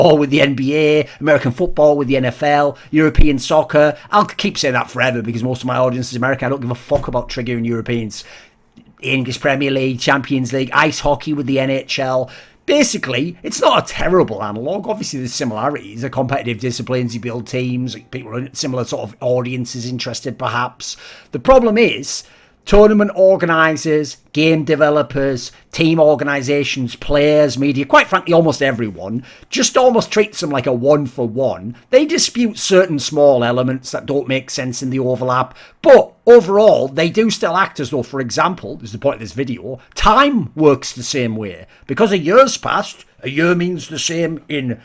baseball with the NBA, American football with the NFL, European soccer. I'll keep saying that forever because most of my audience is American. I don't give a fuck about triggering Europeans. English Premier League, Champions League, ice hockey with the NHL. Basically, it's not a terrible analogue. Obviously, there's similarities. They're competitive disciplines, you build teams, people are similar sort of audiences interested, perhaps. The problem is, tournament organisers, game developers, team organisations, players, media, quite frankly, almost everyone, just almost treats them like a one-for-one. They dispute certain small elements that don't make sense in the overlap, but overall, they do still act as though, for example, this is the point of this video, time works the same way. Because a year's passed, a year means the same in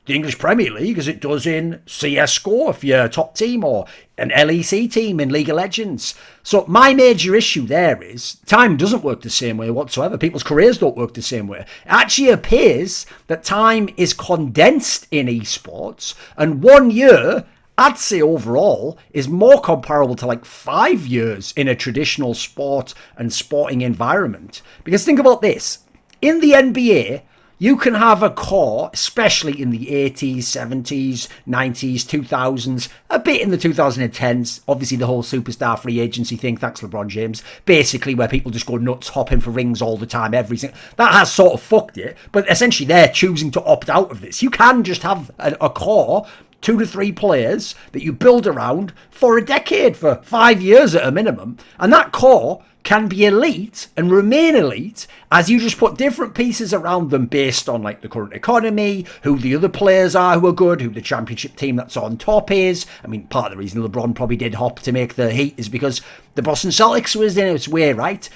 the English Premier League as it does in CSGO if you're a top team, or an LEC team in League of Legends. So my major issue there is time doesn't work the same way whatsoever. People's careers don't work the same way. It actually appears that time is condensed in esports, and 1 year, I'd say overall, is more comparable to like 5 years in a traditional sport and sporting environment. Because think about this. In the NBA, you can have a core, especially in the 80s, 70s, 90s, 2000s, a bit in the 2010s, obviously the whole superstar free agency thing, thanks LeBron James, basically where people just go nuts, hopping for rings all the time, everything. That has sort of fucked it, but essentially they're choosing to opt out of this. You can just have a core, 2 to 3 players that you build around for a decade, for 5 years at a minimum, and that core can be elite and remain elite as you just put different pieces around them based on like the current economy, who the other players are who are good, who the championship team that's on top is. I mean, part of the reason LeBron probably did hop to make the Heat is because the Boston Celtics was in its way, right?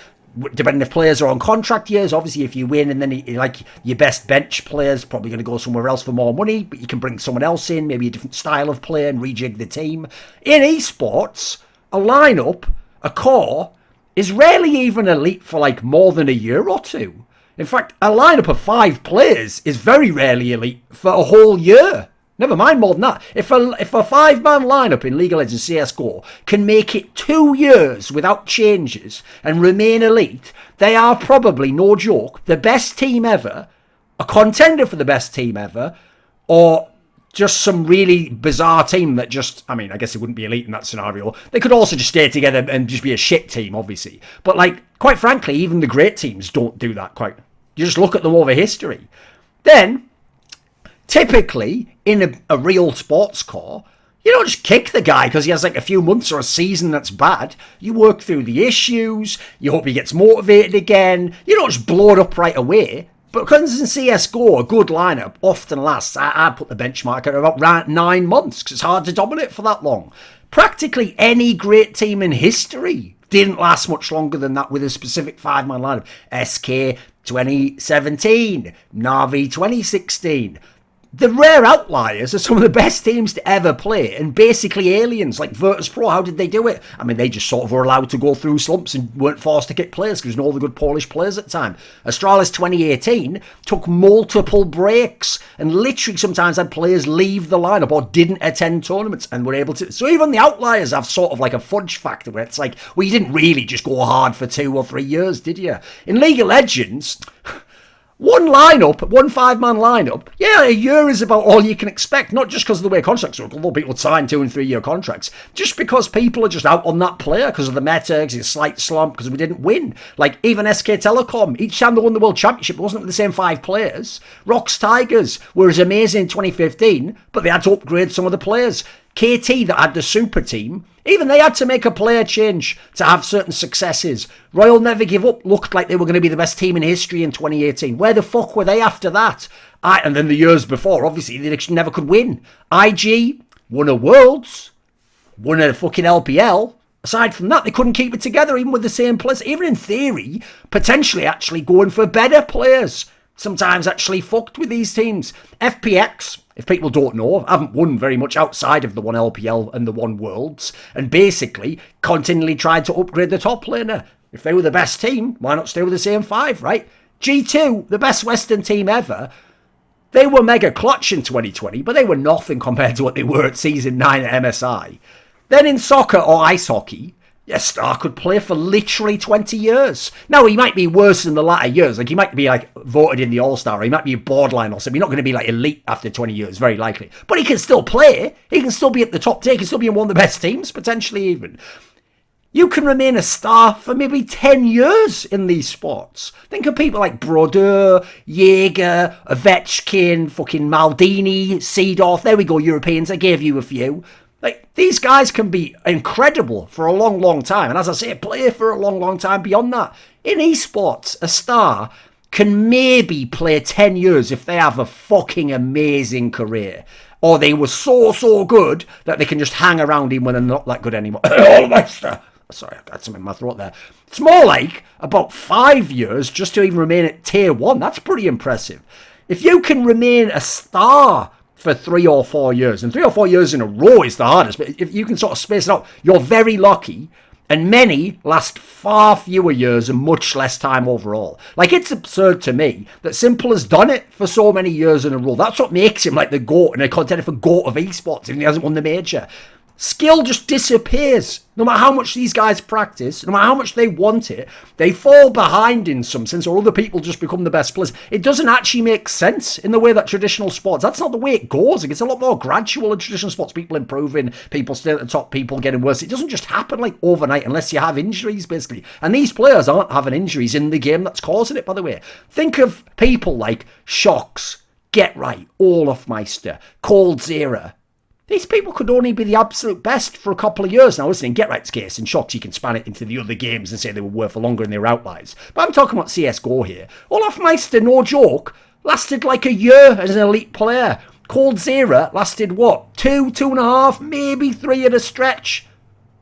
Depending if players are on contract years, obviously if you win and then like your best bench player's probably going to go somewhere else for more money, but you can bring someone else in, maybe a different style of play and rejig the team. In esports, a lineup, a core, is rarely even elite for like more than a year or two. In fact, a lineup of 5 players is very rarely elite for a whole year. Never mind more than that. If a 5-man lineup in League of Legends CSGO can make it 2 years without changes and remain elite, they are probably, no joke, the best team ever, a contender for the best team ever, or just some really bizarre team that just, I mean, I guess it wouldn't be elite in that scenario. They could also just stay together and just be a shit team, obviously. But, like, quite frankly, even the great teams don't do that quite. You just look at them over history. Then, typically, in a real sports core, you don't just kick the guy because he has like a few months or a season that's bad. You work through the issues. You hope he gets motivated again. You don't just blow it up right away. But because in CSGO, a good lineup often lasts, I put the benchmark at about 9 months because it's hard to dominate for that long. Practically any great team in history didn't last much longer than that with a specific 5-man lineup. SK 2017, Na'Vi 2016. The rare outliers are some of the best teams to ever play, and basically aliens like Virtus.pro. How did they do it? I mean, they just sort of were allowed to go through slumps and weren't forced to kick players because all the good Polish players at the time. Astralis 2018 took multiple breaks and literally sometimes had players leave the lineup or didn't attend tournaments and were able to. So even the outliers have sort of like a fudge factor where it's like, well, you didn't really just go hard for 2 or 3 years, did you? In League of Legends, one 5-man lineup, yeah, a year is about all you can expect, not just because of the way contracts work, although people sign 2 and 3 year contracts, just because people are just out on that player because of the meta, because it's a slight slump, because we didn't win. Like, even SK Telecom, each time they won the World Championship, it wasn't with the same 5 players. Rox Tigers were as amazing in 2015, but they had to upgrade some of the players. KT that had the super team, even they had to make a player change to have certain successes. Royal Never Give Up looked like they were going to be the best team in history in 2018. Where the fuck were they after that? And then the years before, obviously, they never could win. IG won a Worlds, won a fucking LPL. Aside from that, they couldn't keep it together, even with the same players. Even in theory, potentially actually going for better players. Sometimes actually fucked with these teams. FPX, if people don't know, haven't won very much outside of the one LPL and the one Worlds, and basically continually tried to upgrade the top laner. If they were the best team, why not stay with the same 5, right? G2, the best Western team ever, they were mega clutch in 2020, but they were nothing compared to what they were at Season 9 at MSI. Then in soccer or ice hockey, a star could play for literally 20 years. Now, he might be worse in the latter years. Like, he might be, like, voted in the All-Star, or he might be a borderline or something. He's not going to be, like, elite after 20 years, very likely. But he can still play. He can still be at the top tier. He can still be in one of the best teams, potentially even. You can remain a star for maybe 10 years in these sports. Think of people like Brodeur, Jaeger, Ovechkin, fucking Maldini, Seedorf. There we go, Europeans. I gave you a few. Like, these guys can be incredible for a long, long time. And as I say, play for a long, long time beyond that. In esports, a star can maybe play 10 years if they have a fucking amazing career. Or they were so good that they can just hang around him when they're not that good anymore. Sorry, I got something in my throat there. It's more like about 5 years just to even remain at tier 1. That's pretty impressive. If you can remain a star for 3 or 4 years, and 3 or 4 years in a row is the hardest, but if you can sort of space it out, you're very lucky. And many last far fewer years and much less time overall. Like, it's absurd to me that Simple has done it for so many years in a row. That's what makes him like the GOAT and a contender for GOAT of esports, even if he hasn't won the major. Skill just disappears. No matter how much these guys practice, no matter how much they want it, they fall behind in some sense, or other people just become the best players. It doesn't actually make sense in the way that traditional sports, that's not the way it goes. It gets a lot more gradual in traditional sports. People improving, people staying at the top, people getting worse. It doesn't just happen like overnight unless you have injuries, basically. And these players aren't having injuries in the game that's causing it, by the way. Think of people like Shox, Get Right, Olafmeister, Cold Zera. These people could only be the absolute best for a couple of years. Now, listen, in Get Right's case, and Shox, you can span it into the other games and say they were worth for longer and they were outliers. But I'm talking about CSGO here. Olafmeister, no joke, lasted like a year as an elite player. Cold Zera lasted, what, 2.5, maybe 3 at a stretch.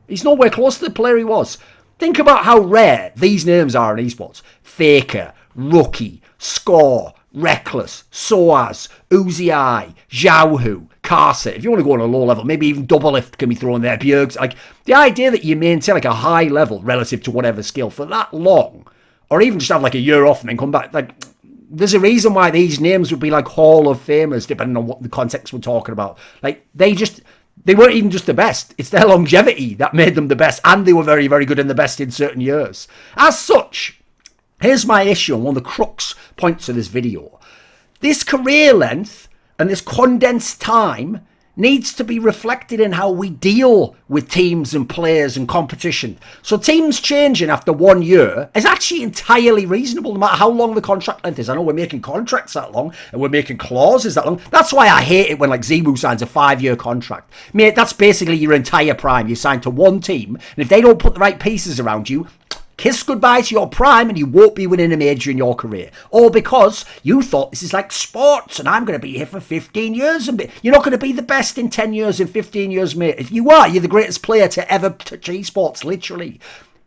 He's nowhere close to the player he was. Think about how rare these names are in esports. Faker, Rookie, Score, Rekkles, Soaz, Uzi Eye, Xiaohu, Carset. If you want to go on a low level, maybe even Double Lift can be thrown there. Bjergs. Like, the idea that you maintain like a high level relative to whatever skill for that long, or even just have like a year off and then come back, like, there's a reason why these names would be like Hall of Famers, depending on what the context we're talking about. Like, they weren't even just the best. It's their longevity that made them the best, and they were very, very good and the best in certain years. As such, here's my issue, and one of the crux points of this video. This career length and this condensed time needs to be reflected in how we deal with teams and players and competition. So teams changing after 1 year is actually entirely reasonable, no matter how long the contract length is. I know we're making contracts that long, and we're making clauses that long. That's why I hate it when like Zebu signs a 5-year contract. Mate, that's basically your entire prime. You sign to one team, and if they don't put the right pieces around you, kiss goodbye to your prime and you won't be winning a major in your career. All because you thought this is like sports and I'm going to be here for 15 years. And you're not going to be the best in 10 years, in 15 years, mate. If you are, you're the greatest player to ever touch esports, literally.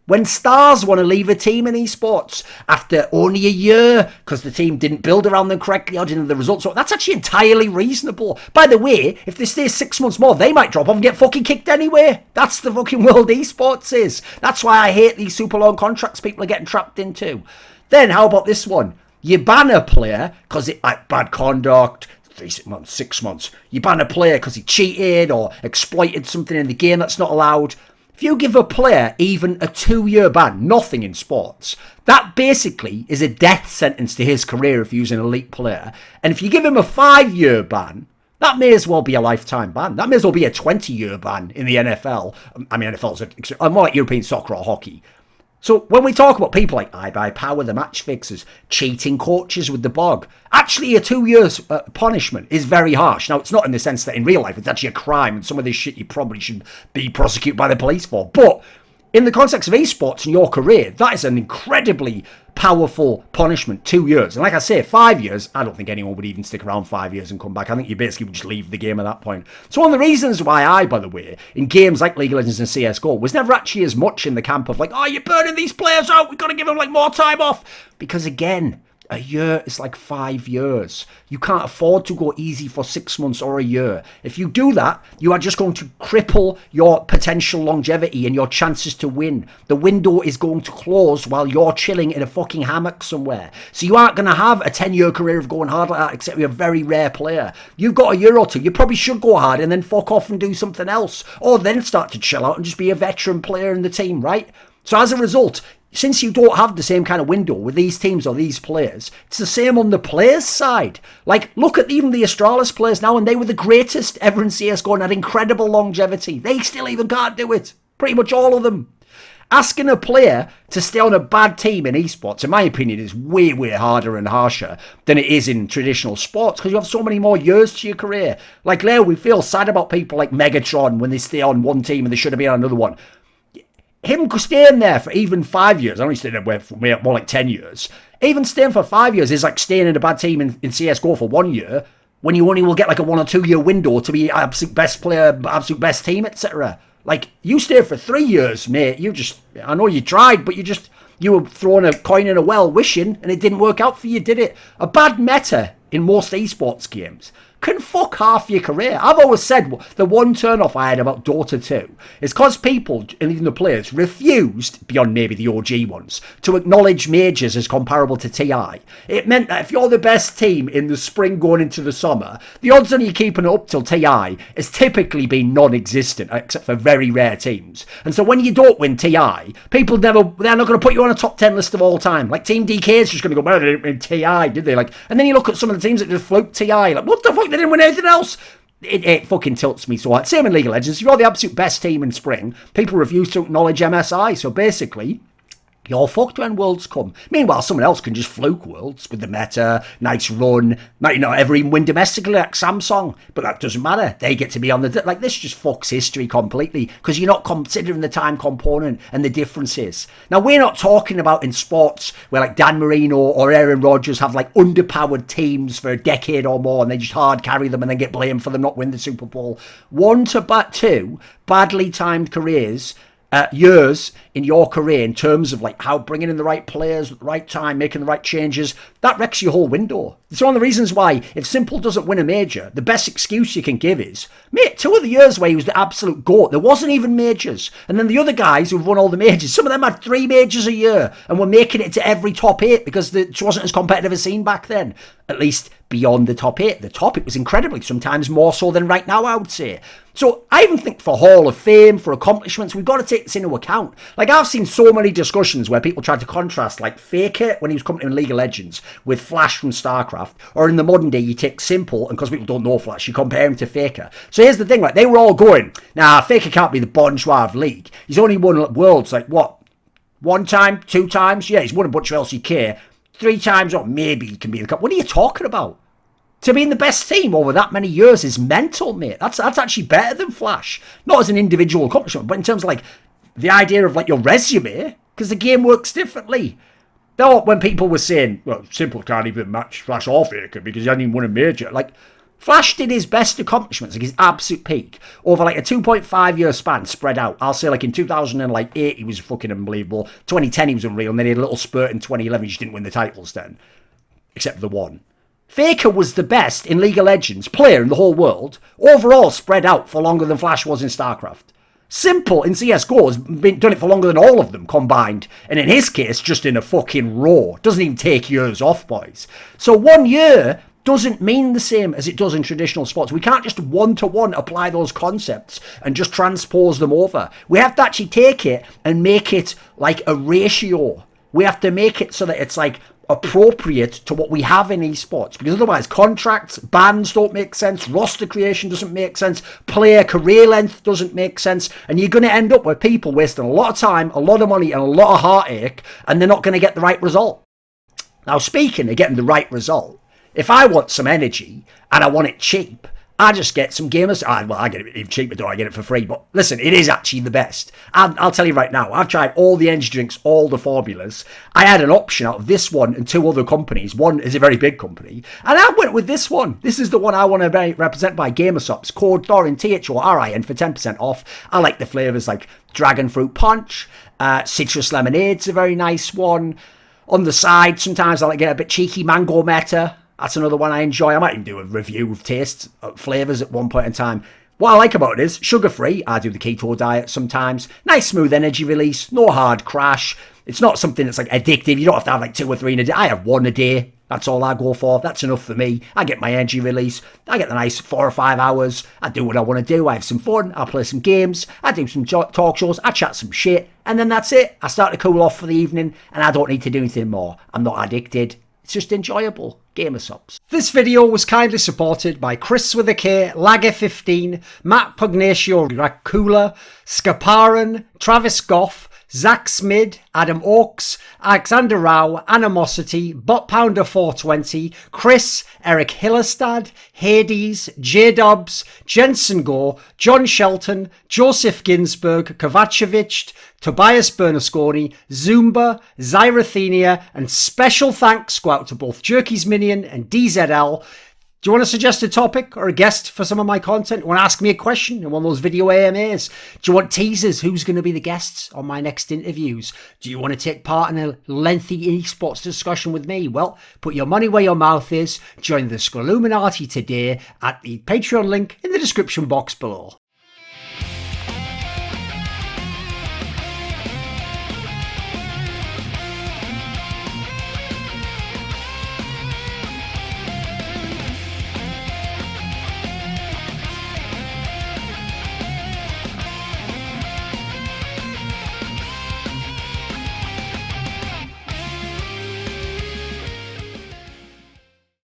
When stars want to leave a team in esports after only a year because the team didn't build around them correctly or didn't have the results, that's actually entirely reasonable. By the way, if they stay 6 months more, they might drop off and get fucking kicked anyway. That's the fucking world esports is. That's why I hate these super long contracts people are getting trapped into. Then how about this one? You ban a player because it like bad conduct, 3 months, 6 months. You ban a player because he cheated or exploited something in the game that's not allowed. If you give a player even a 2-year ban, nothing in sports, that basically is a death sentence to his career if he's an elite player. And if you give him a 5-year ban, that may as well be a lifetime ban. That may as well be a 20-year ban in the NFL. I mean, NFL's more like European soccer or hockey. So when we talk about people like iBuyPower, the match fixers, cheating coaches with the bog, actually a 2 years punishment is very harsh. Now, it's not in the sense that in real life it's actually a crime and some of this shit you probably should be prosecuted by the police for. But in the context of esports and your career, that is an incredibly powerful punishment, 2 years. And like I say, 5 years, I don't think anyone would even stick around 5 years and come back. I think you basically would just leave the game at that point. So one of the reasons why I, by the way, in games like League of Legends and CSGO, was never actually as much in the camp of like, oh, you're burning these players out, we've got to give them like more time off. Because again, A year is like 5 years. You can't afford to go easy for 6 months or a year. If you do that, you are just going to cripple your potential longevity and your chances to win. The window is going to close while you're chilling in a fucking hammock somewhere. So you aren't going to have a 10-year career of going hard like that, except you're a very rare player. You've got a year or two. You probably should go hard and then fuck off and do something else. Or then start to chill out and just be a veteran player in the team, right? So as a result, since you don't have the same kind of window with these teams or these players, it's the same on the players' side. Like, look at even the Astralis players now, and they were the greatest ever in CSGO and had incredible longevity. They still even can't do it. Pretty much all of them. Asking a player to stay on a bad team in esports, in my opinion, is way, way harder and harsher than it is in traditional sports because you have so many more years to your career. Like, Leo, we feel sad about people like Megatron when they stay on one team and they should have been on another one. Him staying there for even 5 years, I only stayed there for more like 10 years, even staying for 5 years is like staying in a bad team in CSGO for 1 year when you only will get like a 1 or 2 year window to be absolute best player, absolute best team, etc. Like, you stayed for 3 years, mate. I know you tried, but you were throwing a coin in a well wishing and it didn't work out for you, did it? A bad meta in most esports games can fuck half your career. I've always said the one turn-off I had about Dota 2 is because people, and even the players, refused, beyond maybe the OG ones, to acknowledge majors as comparable to TI. It meant that if you're the best team in the spring going into the summer, the odds on you keeping it up till TI has typically been non-existent, except for very rare teams. And so when you don't win TI, they're not going to put you on a top 10 list of all time. Like, Team DK is just going to go, well, they didn't win TI, did they? Like, and then you look at some of the teams that just fluked TI, like, what the fuck? They didn't win anything else. It fucking tilts me so hard. Same in League of Legends. If you're the absolute best team in spring, people refuse to acknowledge MSI. So basically, you're fucked when Worlds come. Meanwhile, someone else can just fluke Worlds with the meta, nice run, might not ever even win domestically like Samsung, but that doesn't matter. They get to be on the... Like, this just fucks history completely because you're not considering the time component and the differences. Now, we're not talking about in sports where like Dan Marino or Aaron Rodgers have like underpowered teams for a decade or more and they just hard carry them and then get blamed for them not winning the Super Bowl. 1 to 2 badly timed careers, years in your career in terms of like how bringing in the right players at the right time, making the right changes, that wrecks your whole window. It's one of the reasons why if Simple doesn't win a major, the best excuse you can give is, mate, 2 of the years where he was the absolute GOAT, there wasn't even majors. And then the other guys who've won all the majors, some of them had 3 majors a year and were making it to every top 8 because it wasn't as competitive a scene back then. At least beyond the top 8. The top, it was incredibly, sometimes more so than right now, I would say. So I even think for Hall of Fame, for accomplishments, we've got to take this into account. Like, I've seen so many discussions where people try to contrast, like, Faker when he was coming in League of Legends with Flash from StarCraft, or in the modern day, you take Simple, and because people don't know Flash, you compare him to Faker. So here's the thing, like, they were all going, nah, Faker can't be the bon joie of League. He's only won Worlds, like, what, 1 time, 2 times? Yeah, he's won a bunch of LCK. 3 times, or maybe he can be the cup. What are you talking about? To be in the best team over that many years is mental, mate. That's actually better than Flash. Not as an individual accomplishment, but in terms of like the idea of like your resume, because the game works differently. Though when people were saying, well, Simple can't even match Flash or Faker because he hadn't even won a major, like Flash did his best accomplishments, like his absolute peak, over like a 2.5 year span spread out. I'll say like in 2008 he was fucking unbelievable. 2010 he was unreal, and then he had a little spurt in 2011. He just didn't win the titles then, except for the one. Faker was the best in League of Legends player in the whole world, overall spread out for longer than Flash was in StarCraft. Simple in CSGO has done it for longer than all of them combined, and in his case, just in a fucking row. Doesn't even take years off, boys. So 1 year doesn't mean the same as it does in traditional sports. We can't just one-to-one apply those concepts and just transpose them over. We have to actually take it and make it like a ratio. We have to make it so that it's like appropriate to what we have in esports, because otherwise contracts, bans don't make sense, roster creation doesn't make sense, player career length doesn't make sense, and you're going to end up with people wasting a lot of time, a lot of money and a lot of heartache, and they're not going to get the right result. Now, speaking of getting the right result, if I want some energy and I want it cheap, I just get some gamers. I get it even cheaper, though. I get it for free. But listen, it is actually the best. I'll tell you right now, I've tried all the energy drinks, all the formulas. I had an option out of this one and 2 other companies. One is a very big company. And I went with this one. This is the one I want to represent by Gamersops. Code Thorin, THORIN for 10% off. I like the flavours like Dragon Fruit Punch. Citrus Lemonade's a very nice one. On the side, sometimes I like get a bit cheeky. Mango meta, that's another one I enjoy. I might even do a review of taste flavours at one point in time. What I like about it is sugar-free. I do the keto diet sometimes. Nice smooth energy release, no hard crash. It's not something that's like addictive. You don't have to have like 2 or 3 in a day. I have 1 a day. That's all I go for. That's enough for me. I get my energy release. I get the nice 4 or 5 hours. I do what I want to do. I have some fun. I play some games. I do some talk shows. I chat some shit. And then that's it. I start to cool off for the evening and I don't need to do anything more. I'm not addicted. It's just enjoyable. Gamer subs. This video was kindly supported by Kris with a K, Lager15, Matt Pugnatio, Rajcula, Skaparen, Travis Goff, Zack Schmidt, Adam Ochs, Alexander Rao, Animosity, Bot Pounder 420, Kris, ErikHillestad, Hades, Jdubs, Jensen Goh, John Shelton, Joseph Ginsburg, Kovacevicd, Tobias Bernasconi, Zoomba, Zyrathenia, and special thanks go out to both Jerky's Minion and DZL. Do you want to suggest a topic or a guest for some of my content? You want to ask me a question in one of those video AMAs? Do you want teasers? Who's going to be the guests on my next interviews? Do you want to take part in a lengthy esports discussion with me? Well, put your money where your mouth is. Join the Skilluminati today at the Patreon link in the description box below.